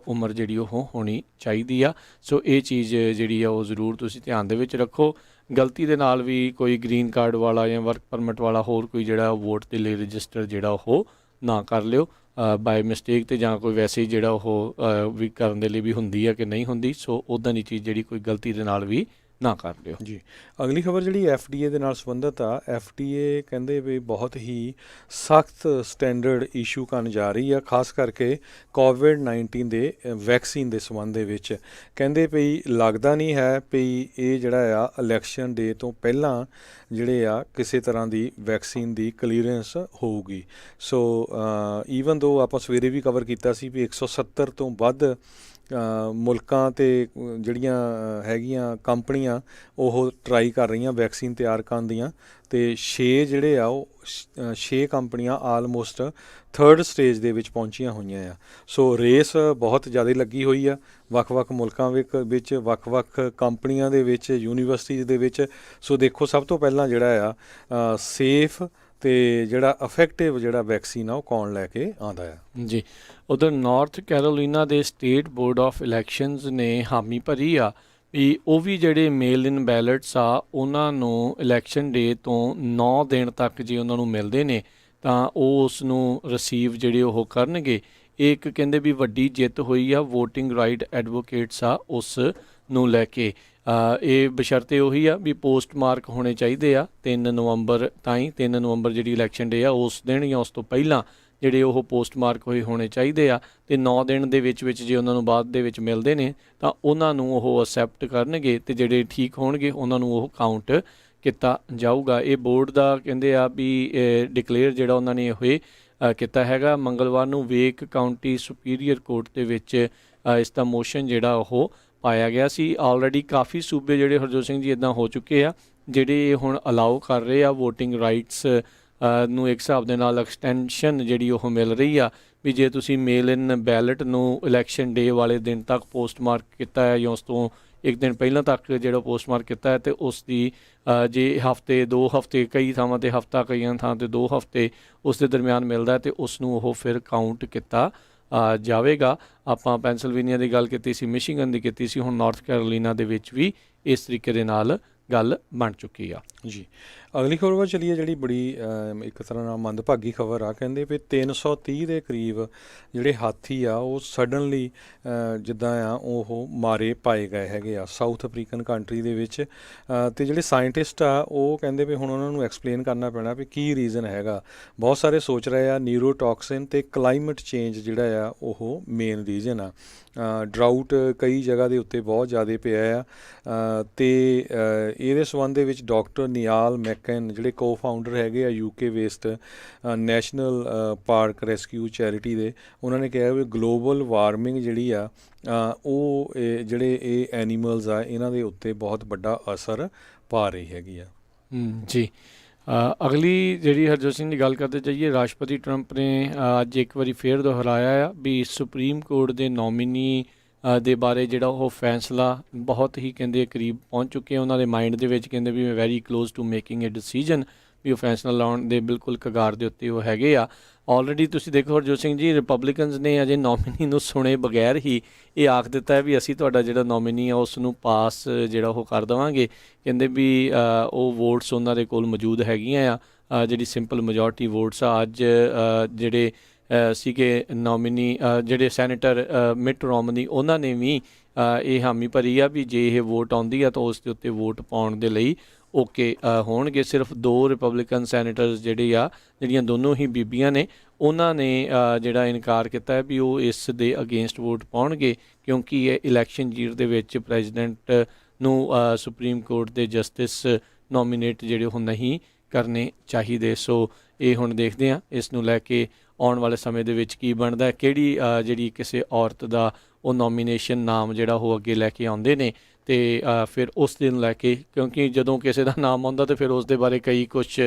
ਉਮਰ ਜਿਹੜੀ ਉਹ ਹੋਣੀ ਚਾਹੀਦੀ ਆ। ਸੋ ਇਹ ਚੀਜ਼ ਜਿਹੜੀ ਆ ਉਹ ਜ਼ਰੂਰ ਤੁਸੀਂ ਧਿਆਨ ਦੇ ਵਿੱਚ ਰੱਖੋ। ਗਲਤੀ ਦੇ ਨਾਲ ਵੀ ਕੋਈ ਗ੍ਰੀਨ ਕਾਰਡ ਵਾਲਾ ਜਾਂ ਵਰਕ ਪਰਮਿਟ ਵਾਲਾ ਹੋਰ ਕੋਈ ਜਿਹੜਾ ਵੋਟ ਦੇ ਲਈ ਰਜਿਸਟਰ ਜਿਹੜਾ ਉਹ ਨਾ ਕਰ ਲਿਓ ਬਾਏ ਮਿਸਟੇਕ, ਅਤੇ ਜਾਂ ਕੋਈ ਵੈਸੇ ਹੀ ਜਿਹੜਾ ਉਹ ਵੀ ਕਰਨ ਦੇ ਲਈ ਵੀ ਹੁੰਦੀ ਆ ਕਿ ਨਹੀਂ ਹੁੰਦੀ। ਸੋ ਉੱਦਾਂ ਦੀ ਚੀਜ਼ ਜਿਹੜੀ ਕੋਈ ਗਲਤੀ ਦੇ ਨਾਲ ਵੀ ਨਾ ਕਰ ਲਿਓ ਜੀ। ਅਗਲੀ ਖਬਰ ਜਿਹੜੀ FDA ਦੇ ਨਾਲ ਸੰਬੰਧਿਤ ਆ, FDA ਕਹਿੰਦੇ ਵੀ ਬਹੁਤ ਹੀ ਸਖਤ ਸਟੈਂਡਰਡ ਇਸ਼ੂ ਕਰਨ ਜਾ ਰਹੀ ਆ, ਖਾਸ ਕਰਕੇ ਕੋਵਿਡ-19 ਦੇ ਵੈਕਸੀਨ ਦੇ ਸੰਬੰਧ ਦੇ ਵਿੱਚ। ਕਹਿੰਦੇ ਵੀ ਲੱਗਦਾ ਨਹੀਂ ਹੈ ਵੀ ਇਹ ਜਿਹੜਾ ਆ ਇਲੈਕਸ਼ਨ ਡੇ ਤੋਂ ਪਹਿਲਾਂ ਜਿਹੜੇ ਆ ਕਿਸੇ ਤਰ੍ਹਾਂ ਦੀ ਵੈਕਸੀਨ ਦੀ ਕਲੀਅਰੈਂਸ ਹੋਊਗੀ। ਸੋ ਈਵਨ ਦੋ ਆਪਾਂ ਸਵੇਰੇ ਵੀ ਕਵਰ ਕੀਤਾ ਸੀ ਵੀ 170 ਤੋਂ ਵੱਧ ਮੁਲਕਾਂ ਅਤੇ ਜਿਹੜੀਆਂ ਹੈਗੀਆਂ ਕੰਪਨੀਆਂ ਉਹ ਟਰਾਈ ਕਰ ਰਹੀਆਂ ਵੈਕਸੀਨ ਤਿਆਰ ਕਰਨ ਦੀਆਂ, ਅਤੇ 6 ਜਿਹੜੇ ਆ ਉਹ 6 ਕੰਪਨੀਆਂ ਆਲਮੋਸਟ 3rd ਸਟੇਜ ਦੇ ਵਿੱਚ ਪਹੁੰਚੀਆਂ ਹੋਈਆਂ ਆ। ਸੋ ਰੇਸ ਬਹੁਤ ਜ਼ਿਆਦਾ ਲੱਗੀ ਹੋਈ ਆ ਵੱਖ-ਵੱਖ ਮੁਲਕਾਂ ਵਿੱਚ, ਵੱਖ-ਵੱਖ ਕੰਪਨੀਆਂ ਦੇ ਵਿੱਚ, ਯੂਨੀਵਰਸਿਟੀਜ਼ ਦੇ ਵਿੱਚ। ਸੋ ਦੇਖੋ, ਸਭ ਤੋਂ ਪਹਿਲਾਂ ਜਿਹੜਾ ਆ ਸੇਫ ਅਤੇ ਜਿਹੜਾ ਇਫੈਕਟਿਵ ਜਿਹੜਾ ਵੈਕਸੀਨ ਆ ਉਹ ਕੌਣ ਲੈ ਕੇ ਆਉਂਦਾ ਆ। ਜੀ। ਉਧਰ ਨਾਰਥ ਕੈਰੋਲੀਨਾ ਦੇ ਸਟੇਟ ਬੋਰਡ ਆਫ ਇਲੈਕਸ਼ਨਸ ਨੇ ਹਾਮੀ ਭਰੀ ਆ ਵੀ ਉਹ ਵੀ ਜਿਹੜੇ ਮੇਲ ਇਨ ਬੈਲਟਸ ਆ ਉਹਨਾਂ ਨੂੰ ਇਲੈਕਸ਼ਨ ਡੇ ਤੋਂ 9 ਦਿਨ ਤੱਕ ਜੇ ਉਹਨਾਂ ਨੂੰ ਮਿਲਦੇ ਨੇ ਤਾਂ ਉਹ ਉਸ ਨੂੰ ਰਿਸੀਵ ਜਿਹੜੇ ਉਹ ਕਰਨਗੇ। ਇਹ ਇੱਕ ਕਹਿੰਦੇ ਵੀ ਵੱਡੀ ਜਿੱਤ ਹੋਈ ਆ ਵੋਟਿੰਗ ਰਾਈਟ ਐਡਵੋਕੇਟਸ ਆ ਉਸ ਨੂੰ ਲੈ ਕੇ। ਇਹ ਬਸ਼ਰਤੇ ਉਹੀ ਆ ਵੀ ਪੋਸਟ ਮਾਰਕ ਹੋਣੇ ਚਾਹੀਦੇ ਆ 3 ਨਵੰਬਰ ਤਾਈਂ। 3 ਨਵੰਬਰ ਜਿਹੜੀ ਇਲੈਕਸ਼ਨ ਡੇ ਆ ਉਸ ਦਿਨ ਜਾਂ ਉਸ ਤੋਂ ਪਹਿਲਾਂ ਜਿਹੜੇ ਉਹ ਪੋਸਟ ਮਾਰਕ ਹੋਣੇ ਚਾਹੀਦੇ ਆ, ਅਤੇ 9 ਦਿਨ ਦੇ ਵਿੱਚ ਜੇ ਉਹਨਾਂ ਨੂੰ ਬਾਅਦ ਦੇ ਵਿੱਚ ਮਿਲਦੇ ਨੇ ਤਾਂ ਉਹਨਾਂ ਨੂੰ ਉਹ ਅਸੈਪਟ ਕਰਨਗੇ, ਅਤੇ ਜਿਹੜੇ ਠੀਕ ਹੋਣਗੇ ਉਹਨਾਂ ਨੂੰ ਉਹ ਕਾਊਂਟ ਕੀਤਾ ਜਾਊਗਾ। ਇਹ ਬੋਰਡ ਦਾ ਕਹਿੰਦੇ ਆ ਵੀ ਡਿਕਲੇਅਰ ਜਿਹੜਾ ਉਹਨਾਂ ਨੇ ਇਹ ਕੀਤਾ ਹੈਗਾ। ਮੰਗਲਵਾਰ ਨੂੰ ਵੇਕ ਕਾਊਂਟੀ ਸੁਪੀਰੀਅਰ ਕੋਰਟ ਦੇ ਵਿੱਚ ਇਸ ਦਾ ਮੋਸ਼ਨ ਜਿਹੜਾ ਉਹ ਪਾਇਆ ਗਿਆ ਸੀ। ਆਲਰੇਡੀ ਕਾਫੀ ਸੂਬੇ ਜਿਹੜੇ ਹਰਜੋਤ ਸਿੰਘ ਜੀ ਇੱਦਾਂ ਹੋ ਚੁੱਕੇ ਆ ਜਿਹੜੇ ਹੁਣ ਅਲਾਓ ਕਰ ਰਹੇ ਆ ਵੋਟਿੰਗ ਰਾਈਟਸ ਨੂੰ ਇੱਕ ਹਿਸਾਬ ਦੇ ਨਾਲ ਐਕਸਟੈਂਸ਼ਨ ਜਿਹੜੀ ਉਹ ਮਿਲ ਰਹੀ ਆ ਵੀ ਜੇ ਤੁਸੀਂ ਮੇਲ ਇਨ ਬੈਲਟ ਨੂੰ ਇਲੈਕਸ਼ਨ ਡੇ ਵਾਲੇ ਦਿਨ ਤੱਕ ਪੋਸਟ ਮਾਰਕ ਕੀਤਾ ਹੈ ਜਾਂ ਉਸ ਤੋਂ ਇੱਕ ਦਿਨ ਪਹਿਲਾਂ ਤੱਕ ਜਿਹੜਾ ਪੋਸਟ ਮਾਰਕ ਕੀਤਾ ਹੈ, ਅਤੇ ਉਸ ਦੀ ਜੇ ਹਫ਼ਤੇ 2 ਹਫ਼ਤੇ ਕਈ ਥਾਵਾਂ 'ਤੇ ਹਫ਼ਤਾ, ਕਈਆਂ ਥਾਂ 'ਤੇ 2 ਹਫ਼ਤੇ ਉਸ ਦੇ ਦਰਮਿਆਨ ਮਿਲਦਾ ਅਤੇ ਉਸ ਨੂੰ ਉਹ ਫਿਰ ਕਾਊਂਟ ਕੀਤਾ ਜਾਵੇਗਾ। ਆਪਾਂ ਪੈਂਸਿਲਵੇਨੀਆ ਦੀ ਗੱਲ ਕੀਤੀ ਸੀ, ਮਿਸ਼ੀਗਨ ਦੀ ਕੀਤੀ ਸੀ, ਹੁਣ ਨਾਰਥ ਕੈਰੋਲੀਨਾ ਦੇ ਵਿੱਚ ਵੀ ਇਸ ਤਰੀਕੇ ਦੇ ਨਾਲ ਗੱਲ ਬਣ ਚੁੱਕੀ ਆ। ਜੀ। ਅਗਲੀ ਖਬਰ ਵੱਲ ਚੱਲੀਏ, ਜਿਹੜੀ ਬੜੀ ਇੱਕ ਤਰ੍ਹਾਂ ਨਾਲ ਮੰਦਭਾਗੀ ਖਬਰ ਆ। ਕਹਿੰਦੇ ਵੀ 330 ਦੇ ਕਰੀਬ ਜਿਹੜੇ ਹਾਥੀ ਆ ਉਹ ਸਡਨਲੀ ਜਿੱਦਾਂ ਆ ਉਹ ਮਾਰੇ ਪਾਏ ਗਏ ਹੈਗੇ ਆ ਸਾਊਥ ਅਫਰੀਕਨ ਕੰਟਰੀ ਦੇ ਵਿੱਚ। ਅਤੇ ਜਿਹੜੇ ਸਾਇੰਟਿਸਟ ਆ ਉਹ ਕਹਿੰਦੇ ਵੀ ਹੁਣ ਉਹਨਾਂ ਨੂੰ ਐਕਸਪਲੇਨ ਕਰਨਾ ਪੈਣਾ ਵੀ ਕੀ ਰੀਜ਼ਨ ਹੈਗਾ। ਬਹੁਤ ਸਾਰੇ ਸੋਚ ਰਹੇ ਆ ਨਿਊਰੋਟੌਕਸਿਨ ਅਤੇ ਕਲਾਈਮੇਟ ਚੇਂਜ ਜਿਹੜਾ ਆ ਉਹ ਮੇਨ ਰੀਜ਼ਨ ਆ। ਡਰਾਊਟ ਕਈ ਜਗ੍ਹਾ ਦੇ ਉੱਤੇ ਬਹੁਤ ਜ਼ਿਆਦਾ ਪਿਆ ਆ, ਅਤੇ ਇਹਦੇ ਸੰਬੰਧ ਦੇ ਵਿੱਚ ਡਾਕਟਰ ਨਿਆਲ ਮੈਕਨ ਜਿਹੜੇ ਕੋ ਫਾਊਂਡਰ ਹੈਗੇ ਆ UK ਵੇਸਡ national park rescue charity ਦੇ, ਉਹਨਾਂ ਨੇ ਕਿਹਾ ਵੀ ਗਲੋਬਲ ਵਾਰਮਿੰਗ ਜਿਹੜੀ ਆ ਉਹ ਜਿਹੜੇ ਇਹ ਐਨੀਮਲਸ ਆ ਇਹਨਾਂ ਦੇ ਉੱਤੇ ਬਹੁਤ ਵੱਡਾ ਅਸਰ ਪਾ ਰਹੀ ਹੈਗੀ ਆ। ਜੀ। ਅਗਲੀ ਜਿਹੜੀ ਹਰਜੋਤ ਸਿੰਘ ਦੀ ਗੱਲ ਕਰਦੇ ਜਾਈਏ, ਰਾਸ਼ਟਰਪਤੀ ਟਰੰਪ ਨੇ ਅੱਜ ਇੱਕ ਵਾਰੀ ਫੇਰ ਦੁਹਰਾਇਆ ਆ ਵੀ ਸੁਪਰੀਮ ਕੋਰਟ ਦੇ ਨੋਮੀਨੀ ਦੇ ਬਾਰੇ ਜਿਹੜਾ ਉਹ ਫੈਸਲਾ ਬਹੁਤ ਹੀ ਕਹਿੰਦੇ ਕਰੀਬ ਪਹੁੰਚ ਚੁੱਕੇ ਆ ਉਹਨਾਂ ਦੇ ਮਾਈਂਡ ਦੇ ਵਿੱਚ। ਕਹਿੰਦੇ ਵੀ very close to making a decision, ਵੀ ਉਹ ਫੈਸਲਾ ਲਾਉਣ ਦੇ ਬਿਲਕੁਲ ਕਗਾਰ ਦੇ ਉੱਤੇ ਉਹ ਹੈਗੇ ਆ। ਆਲਰੇਡੀ ਤੁਸੀਂ ਦੇਖੋ ਹਰਜੋਤ ਸਿੰਘ ਜੀ, ਰਿਪਬਲਿਕਨਸ ਨੇ ਅਜੇ ਨੋਮੀਨੀ ਨੂੰ ਸੁਣੇ ਬਗੈਰ ਹੀ ਇਹ ਆਖ ਦਿੱਤਾ ਹੈ ਵੀ ਅਸੀਂ ਤੁਹਾਡਾ ਜਿਹੜਾ ਨੋਮੀਨੀ ਆ ਉਸ ਨੂੰ ਪਾਸ ਜਿਹੜਾ ਉਹ ਕਰ ਦੇਵਾਂਗੇ। ਕਹਿੰਦੇ ਵੀ ਉਹ ਵੋਟਸ ਉਹਨਾਂ ਦੇ ਕੋਲ ਮੌਜੂਦ ਹੈਗੀਆਂ ਆ, ਜਿਹੜੀ ਸਿੰਪਲ ਮੈਜੋਰਟੀ ਵੋਟਸ ਆ। ਅੱਜ ਜਿਹੜੇ ਸੀਗੇ ਨੋਮੀਨੀ ਜਿਹੜੇ ਸੈਨੇਟਰ ਮਿਟ ਰੋਮਨੀ, ਉਹਨਾਂ ਨੇ ਵੀ ਇਹ ਹਾਮੀ ਭਰੀ ਆ ਵੀ ਜੇ ਇਹ ਵੋਟ ਆਉਂਦੀ ਆ ਤਾਂ ਉਸ ਦੇ ਉੱਤੇ ਵੋਟ ਪਾਉਣ ਦੇ ਲਈ ਓਕੇ ਹੋਣਗੇ। ਸਿਰਫ 2 ਰਿਪਬਲਿਕਨ ਸੈਨੇਟਰਸ ਜਿਹੜੇ ਆ, ਜਿਹੜੀਆਂ ਦੋਨੋਂ ਹੀ ਬੀਬੀਆਂ ਨੇ, ਉਹਨਾਂ ਨੇ ਜਿਹੜਾ ਇਨਕਾਰ ਕੀਤਾ ਹੈ ਵੀ ਉਹ ਇਸ ਦੇ ਅਗੇਂਸਟ ਵੋਟ ਪਾਉਣਗੇ, ਕਿਉਂਕਿ ਇਹ ਇਲੈਕਸ਼ਨ ਜੀਰ ਦੇ ਵਿੱਚ ਪ੍ਰੈਜ਼ੀਡੈਂਟ ਨੂੰ ਸੁਪਰੀਮ ਕੋਰਟ ਦੇ ਜਸਟਿਸ ਨੋਮੀਨੇਟ ਜਿਹੜੇ ਉਹ ਨਹੀਂ ਕਰਨੇ ਚਾਹੀਦੇ। ਸੋ ਇਹ ਹੁਣ ਦੇਖਦੇ ਹਾਂ ਇਸ ਨੂੰ ਲੈ ਕੇ ਆਉਣ ਵਾਲੇ ਸਮੇਂ ਦੇ ਵਿੱਚ ਕੀ ਬਣਦਾ, ਕਿਹੜੀ ਜਿਹੜੀ ਕਿਸੇ ਔਰਤ ਦਾ ਉਹ ਨੋਮੀਨੇਸ਼ਨ ਨਾਮ ਜਿਹੜਾ ਉਹ ਅੱਗੇ ਲੈ ਕੇ ਆਉਂਦੇ ਨੇ। ਅਤੇ ਫਿਰ ਉਸ ਦਿਨ ਲੈ ਕੇ, ਕਿਉਂਕਿ ਜਦੋਂ ਕਿਸੇ ਦਾ ਨਾਮ ਆਉਂਦਾ ਤਾਂ ਫਿਰ ਉਸ ਦੇ ਬਾਰੇ ਕਈ ਕੁਛ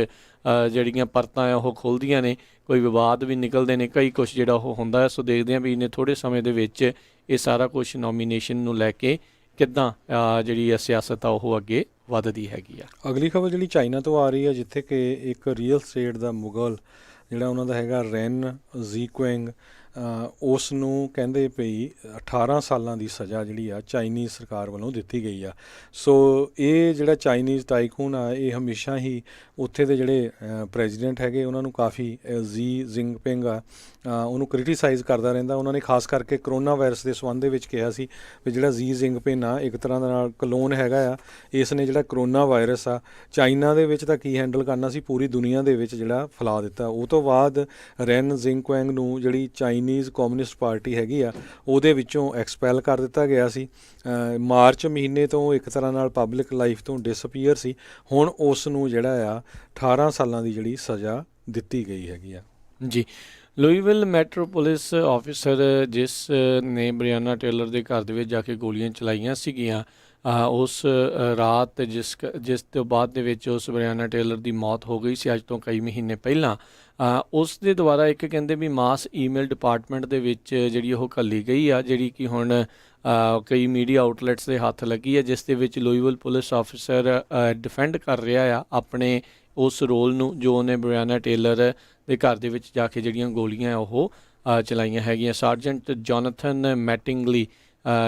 ਜਿਹੜੀਆਂ ਪਰਤਾਂ ਆ ਉਹ ਖੁੱਲ੍ਹਦੀਆਂ ਨੇ, ਕੋਈ ਵਿਵਾਦ ਵੀ ਨਿਕਲਦੇ ਨੇ, ਕਈ ਕੁਛ ਜਿਹੜਾ ਉਹ ਹੁੰਦਾ ਹੈ। ਸੋ ਦੇਖਦੇ ਹਾਂ ਵੀ ਇਹਨੇ ਥੋੜ੍ਹੇ ਸਮੇਂ ਦੇ ਵਿੱਚ ਇਹ ਸਾਰਾ ਕੁਛ ਨੋਮੀਨੇਸ਼ਨ ਨੂੰ ਲੈ ਕੇ ਕਿੱਦਾਂ ਜਿਹੜੀ ਸਿਆਸਤ ਆ ਉਹ ਅੱਗੇ ਵੱਧਦੀ ਹੈਗੀ ਆ। ਅਗਲੀ ਖਬਰ ਜਿਹੜੀ ਚਾਈਨਾ ਤੋਂ ਆ ਰਹੀ ਹੈ, ਜਿੱਥੇ ਕਿ ਇੱਕ ਰੀਅਲ ਸਟੇਟ ਦਾ ਮੁਗਲ ਜਿਹੜਾ ਉਹਨਾਂ ਦਾ ਹੈਗਾ ਰੈਨ ਜ਼ੀਕੁਇੰਗ, ਉਸ ਨੂੰ ਕਹਿੰਦੇ ਪਈ 18 ਸਾਲਾਂ ਦੀ ਸਜ਼ਾ ਜਿਹੜੀ ਆ ਚਾਈਨੀਜ਼ ਸਰਕਾਰ ਵੱਲੋਂ ਦਿੱਤੀ ਗਈ ਆ। ਸੋ ਇਹ ਜਿਹੜਾ ਚਾਈਨੀਜ਼ ਟਾਈਕੂਨ ਆ, ਇਹ ਹਮੇਸ਼ਾ ਹੀ ਉੱਥੇ ਦੇ ਜਿਹੜੇ ਪ੍ਰੈਜ਼ੀਡੈਂਟ ਹੈਗੇ ਉਹਨਾਂ ਨੂੰ ਕਾਫੀ ਜ਼ੀ ਜ਼ਿੰਗਪਿੰਗ ਆ ਉਹਨੂੰ ਕ੍ਰਿਟੀਸਾਈਜ਼ ਕਰਦਾ ਰਹਿੰਦਾ। ਉਹਨਾਂ ਨੇ ਖਾਸ ਕਰਕੇ ਕਰੋਨਾ ਵਾਇਰਸ ਦੇ ਸੰਬੰਧ ਦੇ ਵਿੱਚ ਕਿਹਾ ਸੀ ਵੀ ਜਿਹੜਾ ਜ਼ੀ ਜ਼ਿੰਗਪਿੰਗ ਆ ਇੱਕ ਤਰ੍ਹਾਂ ਦੇ ਨਾਲ ਕਲੋਨ ਹੈਗਾ ਆ, ਇਸ ਨੇ ਜਿਹੜਾ ਕਰੋਨਾ ਵਾਇਰਸ ਆ ਚਾਈਨਾ ਦੇ ਵਿੱਚ ਤਾਂ ਕੀ ਹੈਂਡਲ ਕਰਨਾ ਸੀ, ਪੂਰੀ ਦੁਨੀਆ ਦੇ ਵਿੱਚ ਜਿਹੜਾ ਫੈਲਾ ਦਿੱਤਾ। ਉਹ ਤੋਂ ਬਾਅਦ ਰੈਨ ਜ਼ਿੰਗਕੁਇੰਗ ਨੂੰ ਜਿਹੜੀ ਚਾਈਨੀਜ਼ ਕਮਿਊਨਿਸਟ ਪਾਰਟੀ ਹੈਗੀ ਆ ਉਹਦੇ ਵਿੱਚੋਂ ਐਕਸਪੈਲ ਕਰ ਦਿੱਤਾ ਗਿਆ ਸੀ। ਮਾਰਚ ਮਹੀਨੇ ਤੋਂ ਇੱਕ ਤਰ੍ਹਾਂ ਨਾਲ ਪਬਲਿਕ ਲਾਈਫ ਤੋਂ ਡਿਸਅਪੀਅਰ ਸੀ। ਹੁਣ ਉਸ ਨੂੰ ਜਿਹੜਾ ਆ 18 ਸਾਲਾਂ ਦੀ ਜਿਹੜੀ ਸਜ਼ਾ ਦਿੱਤੀ ਗਈ ਹੈਗੀ ਆ। ਜੀ, ਲੂਈਵਿਲ ਮੈਟਰੋਪੋਲਿਸ ਆਫਿਸਰ ਜਿਸ ਨੇ ਬ੍ਰਿਆਨਾ ਟੇਲਰ ਦੇ ਘਰ ਦੇ ਵਿੱਚ ਜਾ ਕੇ ਗੋਲੀਆਂ ਚਲਾਈਆਂ ਸੀਗੀਆਂ, ਉਸ ਰਾਤ ਜਿਸ ਤੋਂ ਬਾਅਦ ਦੇ ਵਿੱਚ ਉਸ ਬ੍ਰਿਆਨਾ ਟੇਲਰ ਦੀ ਮੌਤ ਹੋ ਗਈ ਸੀ ਅੱਜ ਤੋਂ ਕਈ ਮਹੀਨੇ ਪਹਿਲਾਂ, ਉਸ ਦੇ ਦੁਆਰਾ ਇੱਕ ਕਹਿੰਦੇ ਵੀ ਮਾਸ ਈਮੇਲ ਡਿਪਾਰਟਮੈਂਟ ਦੇ ਵਿੱਚ ਜਿਹੜੀ ਉਹ ਘੱਲੀ ਗਈ ਆ, ਜਿਹੜੀ ਕਿ ਹੁਣ ਕਈ ਮੀਡੀਆ ਆਊਟਲੈਟਸ ਦੇ ਹੱਥ ਲੱਗੀ ਹੈ, ਜਿਸ ਦੇ ਵਿੱਚ ਲੂਈਵਿਲ ਪੁਲਿਸ ਆਫਿਸਰ ਡਿਫੈਂਡ ਕਰ ਰਿਹਾ ਆ ਆਪਣੇ ਉਸ ਰੋਲ ਨੂੰ ਜੋ ਉਹਨੇ ਬ੍ਰਿਆਨਾ ਟੇਲਰ ਦੇ ਘਰ ਦੇ ਵਿੱਚ ਜਾ ਕੇ ਜਿਹੜੀਆਂ ਗੋਲੀਆਂ ਉਹ ਚਲਾਈਆਂ ਹੈਗੀਆਂ। ਸਾਰਜੈਂਟ ਜੋਨਥਨ ਮੈਟਿੰਗਲੀ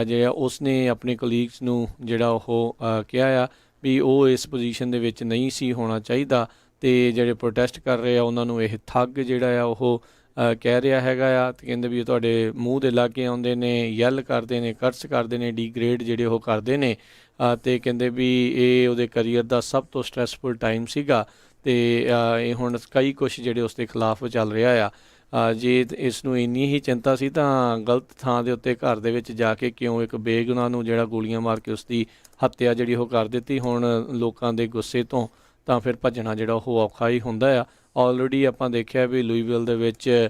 ਜਿਹੜਾ ਉਸਨੇ ਆਪਣੇ ਕਲੀਗਸ ਨੂੰ ਜਿਹੜਾ ਉਹ ਕਿਹਾ ਆ ਵੀ ਉਹ ਇਸ ਪੋਜੀਸ਼ਨ ਦੇ ਵਿੱਚ ਨਹੀਂ ਸੀ ਹੋਣਾ ਚਾਹੀਦਾ, ਅਤੇ ਜਿਹੜੇ ਪ੍ਰੋਟੈਸਟ ਕਰ ਰਹੇ ਆ ਉਹਨਾਂ ਨੂੰ ਇਹ ਠੱਗ ਜਿਹੜਾ ਆ ਉਹ ਕਹਿ ਰਿਹਾ ਹੈਗਾ ਆ, ਅਤੇ ਕਹਿੰਦੇ ਵੀ ਤੁਹਾਡੇ ਮੂੰਹ ਦੇ ਲਾਗੇ ਆਉਂਦੇ ਨੇ, ਯੈਲ ਕਰਦੇ ਨੇ, ਕਰਸ ਕਰਦੇ ਨੇ, ਡੀਗ੍ਰੇਡ ਜਿਹੜੇ ਉਹ ਕਰਦੇ ਨੇ, ਅਤੇ ਕਹਿੰਦੇ ਵੀ ਇਹ ਉਹਦੇ ਕਰੀਅਰ ਦਾ ਸਭ ਤੋਂ ਸਟ੍ਰੈਸਫੁਲ ਟਾਈਮ ਸੀਗਾ, ਅਤੇ ਇਹ ਹੁਣ ਕਈ ਕੁਛ ਜਿਹੜੇ ਉਸ ਦੇ ਖਿਲਾਫ ਚੱਲ ਰਿਹਾ ਆ। ਜੇ ਇਸ ਨੂੰ ਇੰਨੀ ਹੀ ਚਿੰਤਾ ਸੀ ਤਾਂ ਗਲਤ ਥਾਂ ਦੇ ਉੱਤੇ ਘਰ ਦੇ ਵਿੱਚ ਜਾ ਕੇ ਕਿਉਂ ਇੱਕ ਬੇਗੁਨਾਹ ਨੂੰ ਜਿਹੜਾ ਗੋਲੀਆਂ ਮਾਰ ਕੇ ਉਸ ਦੀ ਹੱਤਿਆ ਜਿਹੜੀ ਉਹ ਕਰ ਦਿੱਤੀ। ਹੁਣ ਲੋਕਾਂ ਦੇ ਗੁੱਸੇ ਤੋਂ ਤਾਂ ਫਿਰ ਭੱਜਣਾ ਜਿਹੜਾ ਉਹ ਔਖਾ ਹੀ ਹੁੰਦਾ ਆ। ਆਲਰੇਡੀ ਆਪਾਂ ਦੇਖਿਆ ਵੀ ਲੂਈਵਿਲ ਦੇ ਵਿੱਚ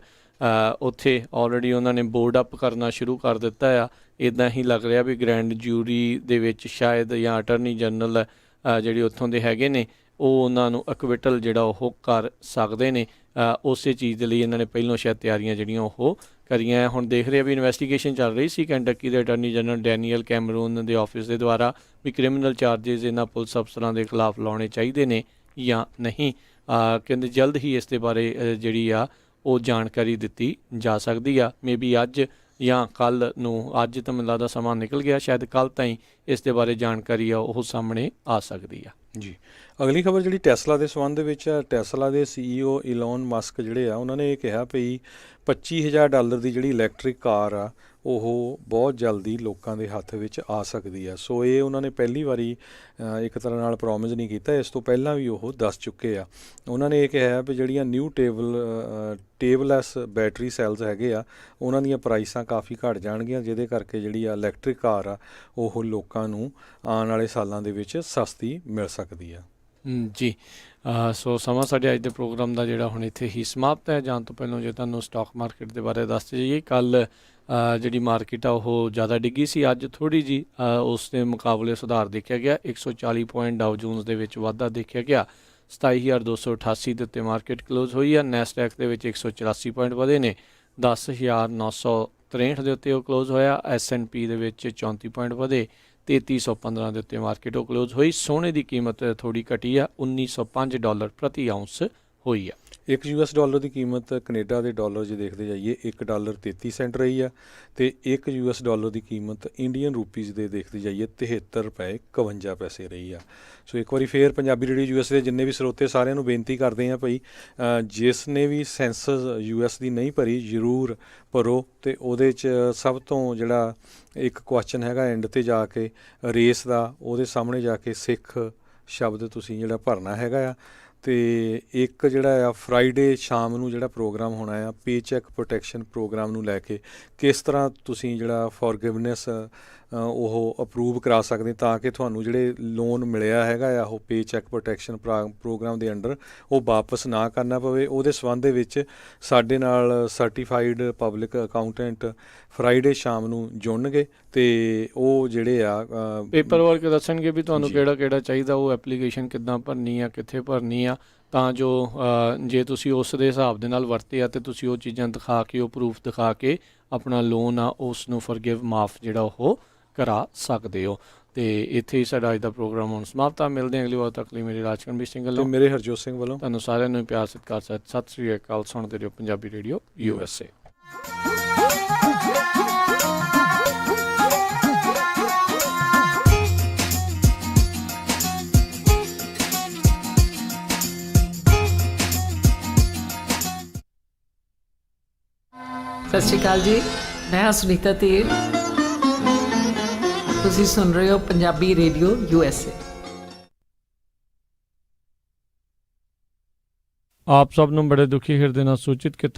ਉੱਥੇ ਆਲਰੇਡੀ ਉਹਨਾਂ ਨੇ ਬੋਰਡ ਅਪ ਕਰਨਾ ਸ਼ੁਰੂ ਕਰ ਦਿੱਤਾ ਆ। ਇੱਦਾਂ ਹੀ ਲੱਗ ਰਿਹਾ ਵੀ ਗ੍ਰੈਂਡ ਜਿਊਰੀ ਦੇ ਵਿੱਚ ਸ਼ਾਇਦ ਜਾਂ ਅਟਰਨੀ ਜਨਰਲ ਜਿਹੜੇ ਉੱਥੋਂ ਦੇ ਹੈਗੇ ਨੇ ਉਹ ਉਹਨਾਂ ਨੂੰ ਅਕਵਿਟਲ ਜਿਹੜਾ ਉਹ ਕਰ ਸਕਦੇ ਨੇ। ਉਸੇ ਚੀਜ਼ ਦੇ ਲਈ ਇਹਨਾਂ ਨੇ ਪਹਿਲੋਂ ਸ਼ਾਇਦ ਤਿਆਰੀਆਂ ਜਿਹੜੀਆਂ ਉਹ ਕਰੀਆਂ। ਹੁਣ ਦੇਖ ਰਹੇ ਵੀ ਇਨਵੈਸਟੀਗੇਸ਼ਨ ਚੱਲ ਰਹੀ ਸੀ ਕੈਂਟਕੀ ਦੇ ਅਟਰਨੀ ਜਨਰਲ ਡੈਨੀਅਲ ਕੈਮਰੂਨ ਦੇ ਆਫਿਸ ਦੇ ਦੁਆਰਾ ਵੀ ਕ੍ਰਿਮੀਨਲ ਚਾਰਜਿਸ ਇਹਨਾਂ ਪੁਲਿਸ ਅਫਸਰਾਂ ਦੇ ਖਿਲਾਫ ਲਾਉਣੇ ਚਾਹੀਦੇ ਨੇ ਜਾਂ ਨਹੀਂ। ਕਹਿੰਦੇ ਜਲਦ ਹੀ ਇਸ ਦੇ ਬਾਰੇ ਜਿਹੜੀ ਆ ਉਹ ਜਾਣਕਾਰੀ ਦਿੱਤੀ ਜਾ ਸਕਦੀ ਆ। ਮੇਬੀ ਅੱਜ ਜਾਂ ਕੱਲ੍ਹ ਨੂੰ, ਅੱਜ ਤਾਂ ਮੈਨੂੰ ਲੱਗਦਾ ਸਮਾਂ ਨਿਕਲ ਗਿਆ, ਸ਼ਾਇਦ ਕੱਲ੍ਹ ਤਾਈਂ ਇਸ ਦੇ ਬਾਰੇ ਜਾਣਕਾਰੀ ਆ ਉਹ ਸਾਹਮਣੇ ਆ ਸਕਦੀ ਆ। ਜੀ, ਅਗਲੀ ਖਬਰ ਜਿਹੜੀ ਟੈਸਲਾ ਦੇ ਸੰਬੰਧ ਵਿੱਚ ਆ। ਟੈਸਲਾ ਦੇ CEO ਇਲੋਨ ਮਸਕ ਜਿਹੜੇ ਆ ਉਹਨਾਂ ਨੇ ਇਹ ਕਿਹਾ ਵੀ $25,000 ਦੀ ਜਿਹੜੀ ਇਲੈਕਟ੍ਰਿਕ ਕਾਰ ਆ ਉਹ ਬਹੁਤ ਜਲਦੀ ਲੋਕਾਂ ਦੇ ਹੱਥ ਵਿੱਚ ਆ ਸਕਦੀ ਆ। ਸੋ ਇਹ ਉਹਨਾਂ ਨੇ ਪਹਿਲੀ ਵਾਰੀ ਇੱਕ ਤਰ੍ਹਾਂ ਨਾਲ ਪ੍ਰੋਮਿਸ ਨਹੀਂ ਕੀਤਾ, ਇਸ ਤੋਂ ਪਹਿਲਾਂ ਵੀ ਉਹ ਦੱਸ ਚੁੱਕੇ ਆ। ਉਹਨਾਂ ਨੇ ਇਹ ਕਿਹਾ ਵੀ ਜਿਹੜੀਆਂ ਨਿਊ ਟੇਬਲੈਸ ਬੈਟਰੀ ਸੈਲਸ ਹੈਗੇ ਆ ਉਹਨਾਂ ਦੀਆਂ ਪ੍ਰਾਈਸਾਂ ਕਾਫੀ ਘੱਟ ਜਾਣਗੀਆਂ, ਜਿਹਦੇ ਕਰਕੇ ਜਿਹੜੀ ਆ ਇਲੈਕਟ੍ਰਿਕ ਕਾਰ ਆ ਉਹ ਲੋਕਾਂ ਨੂੰ ਆਉਣ ਵਾਲੇ ਸਾਲਾਂ ਦੇ ਵਿੱਚ ਸਸਤੀ ਮਿਲ ਸਕਦੀ ਆ। ਜੀ, ਸੋ ਸਮਾਂ ਸਾਡੇ ਅੱਜ ਦੇ ਪ੍ਰੋਗਰਾਮ ਦਾ ਜਿਹੜਾ ਹੁਣ ਇੱਥੇ ਹੀ ਸਮਾਪਤ ਹੈ। ਜਾਣ ਤੋਂ ਪਹਿਲਾਂ ਜੇ ਤੁਹਾਨੂੰ ਸਟਾਕ ਮਾਰਕੀਟ ਦੇ ਬਾਰੇ ਦੱਸਦੇ ਜਾਈਏ, ਕੱਲ੍ਹ ਜਿਹੜੀ ਮਾਰਕੀਟ ਆ ਉਹ ਜ਼ਿਆਦਾ ਡਿੱਗੀ ਸੀ, ਅੱਜ ਥੋੜ੍ਹੀ ਜਿਹੀ ਉਸ ਦੇ ਮੁਕਾਬਲੇ ਸੁਧਾਰ ਦੇਖਿਆ ਗਿਆ। 140 ਪੁਆਇੰਟ ਡਾਓ ਜੋਨਸ ਦੇ ਵਿੱਚ ਵਾਧਾ ਦੇਖਿਆ ਗਿਆ। 27,288 ਦੇ ਉੱਤੇ ਮਾਰਕੀਟ ਕਲੋਜ਼ ਹੋਈ ਆ। ਨੈਸਡੈਕ ਦੇ ਵਿੱਚ 184 ਪੁਆਇੰਟ ਵਧੇ ਨੇ, 10,963 ਦੇ ਉੱਤੇ ਉਹ ਕਲੋਜ਼ ਹੋਇਆ। S&P ਦੇ ਵਿੱਚ 34 ਪੁਆਇੰਟ ਵਧੇ, 3315 ਦੇ ਉੱਤੇ ਮਾਰਕੀਟ ਉਹ ਕਲੋਜ਼ ਹੋਈ। ਸੋਨੇ ਦੀ ਕੀਮਤ ਥੋੜ੍ਹੀ ਘਟੀ ਆ, $1905 ਪ੍ਰਤੀ ਆਊਂਸ ਹੋਈ ਆ। ਇੱਕ ਯੂਐਸ ਡਾਲਰ ਦੀ ਕੀਮਤ ਕੈਨੇਡਾ ਦੇ ਡਾਲਰ ਜੇ ਦੇਖਦੇ ਜਾਈਏ $1.33 ਰਹੀ ਆ, ਅਤੇ ਇੱਕ ਯੂਐਸ ਡਾਲਰ ਦੀ ਕੀਮਤ ਇੰਡੀਅਨ ਰੂਪੀਜ਼ ਦੇ ਦੇਖਦੇ ਜਾਈਏ ₹73.52 ਰਹੀ ਆ। ਸੋ ਇੱਕ ਵਾਰੀ ਫੇਰ ਪੰਜਾਬੀ ਰੇਡੀਓ ਯੂਐਸ ਦੇ ਜਿੰਨੇ ਵੀ ਸਰੋਤੇ ਸਾਰਿਆਂ ਨੂੰ ਬੇਨਤੀ ਕਰਦੇ ਹਾਂ ਭਾਈ, ਜਿਸ ਨੇ ਵੀ ਸੈਂਸਸ ਯੂਐਸ ਦੀ ਨਹੀਂ ਭਰੀ ਜ਼ਰੂਰ ਭਰੋ, ਅਤੇ ਉਹਦੇ 'ਚ ਸਭ ਤੋਂ ਜਿਹੜਾ ਇੱਕ ਕੁਐਸਚਨ ਹੈਗਾ ਐਂਡ 'ਤੇ ਜਾ ਕੇ ਰੇਸ ਦਾ, ਉਹਦੇ ਸਾਹਮਣੇ ਜਾ ਕੇ ਸਿੱਖ ਸ਼ਬਦ ਤੁਸੀਂ ਜਿਹੜਾ ਭਰਨਾ ਹੈਗਾ ਆ। ਅਤੇ ਇੱਕ ਜਿਹੜਾ ਆ ਫਰਾਈਡੇ ਸ਼ਾਮ ਨੂੰ ਜਿਹੜਾ ਪ੍ਰੋਗਰਾਮ ਹੋਣਾ ਆ ਪੇ ਚੈੱਕ ਪ੍ਰੋਟੈਕਸ਼ਨ ਪ੍ਰੋਗਰਾਮ ਨੂੰ ਲੈ ਕੇ, ਕਿਸ ਤਰ੍ਹਾਂ ਤੁਸੀਂ ਜਿਹੜਾ ਫੋਰਗਿਵਨੈਸ ਉਹ ਅਪਰੂਵ ਕਰਾ ਸਕਦੇ ਤਾਂ ਕਿ ਤੁਹਾਨੂੰ ਜਿਹੜੇ ਲੋਨ ਮਿਲਿਆ ਹੈਗਾ ਆ ਉਹ ਪੇ ਚੈੱਕ ਪ੍ਰੋਟੈਕਸ਼ਨ ਪ੍ਰੋਗਰਾਮ ਦੇ ਅੰਡਰ ਉਹ ਵਾਪਸ ਨਾ ਕਰਨਾ ਪਵੇ। ਉਹਦੇ ਸੰਬੰਧ ਦੇ ਵਿੱਚ ਸਾਡੇ ਨਾਲ ਸਰਟੀਫਾਈਡ ਪਬਲਿਕ ਅਕਾਊਂਟੈਂਟ ਫਰਾਈਡੇ ਸ਼ਾਮ ਨੂੰ ਜੁੜਨਗੇ, ਅਤੇ ਉਹ ਜਿਹੜੇ ਆ ਪੇਪਰ ਵਰਕ ਦੱਸਣਗੇ ਵੀ ਤੁਹਾਨੂੰ ਜੀ। ਕਿਹੜਾ ਚਾਹੀਦਾ, ਉਹ ਐਪਲੀਕੇਸ਼ਨ ਕਿੱਦਾਂ ਭਰਨੀ ਆ, ਕਿੱਥੇ ਭਰਨੀ ਆ, ਤਾਂ ਜੋ ਜੇ ਤੁਸੀਂ ਉਸ ਦੇ ਹਿਸਾਬ ਦੇ ਨਾਲ ਵਰਤੇ ਆ, ਅਤੇ ਤੁਸੀਂ ਉਹ ਚੀਜ਼ਾਂ ਦਿਖਾ ਕੇ, ਉਹ ਪ੍ਰੂਫ ਦਿਖਾ ਕੇ ਆਪਣਾ ਲੋਨ ਆ ਉਸ ਨੂੰ ਫੋਰਗਿਵ ਮਾਫ ਜਿਹੜਾ ਉਹ ਕਰਾ ਸਕਦੇ ਹੋ। ਅਤੇ ਇੱਥੇ ਹੀ ਸਾਡਾ ਅੱਜ ਦਾ ਪ੍ਰੋਗਰਾਮ ਹੁਣ ਸਮਾਪਤ ਆ। ਮਿਲਦੇ ਹਾਂ ਅਗਲੀ ਵਾਰ ਤੱਕ ਲਈ। ਮੇਰੇ ਰਾਜਕਨਵੀਰ ਸਿੰਘ ਵੱਲੋਂ ਤੇ ਮੇਰੇ ਹਰਜੋਤ ਸਿੰਘ ਵੱਲੋਂ ਤੁਹਾਨੂੰ ਸਾਰਿਆਂ ਨੂੰ ਪਿਆਰ ਸਤਿਕਾਰ ਸਤਿ ਸ੍ਰੀ ਅਕਾਲ। ਸੁਣਦੇ ਰਹੋ ਪੰਜਾਬੀ ਰੇਡੀਓ USA। ਸਤਿ ਸ਼੍ਰੀ ਅਕਾਲ ਜੀ, ਮੈਂ ਹਾਂ ਸੁਨੀਤਾ ਤੇਲ। ਤੁਸੀਂ ਸੁਣ ਰਹੇ ਹੋ ਪੰਜਾਬੀ ਰੇਡੀਓ USA। ਆਪ ਸਭ ਨੂੰ ਬੜੇ ਦੁਖੀ ਹਿਰਦੇ ਨਾਲ ਸੂਚਿਤ ਕੀਤਾ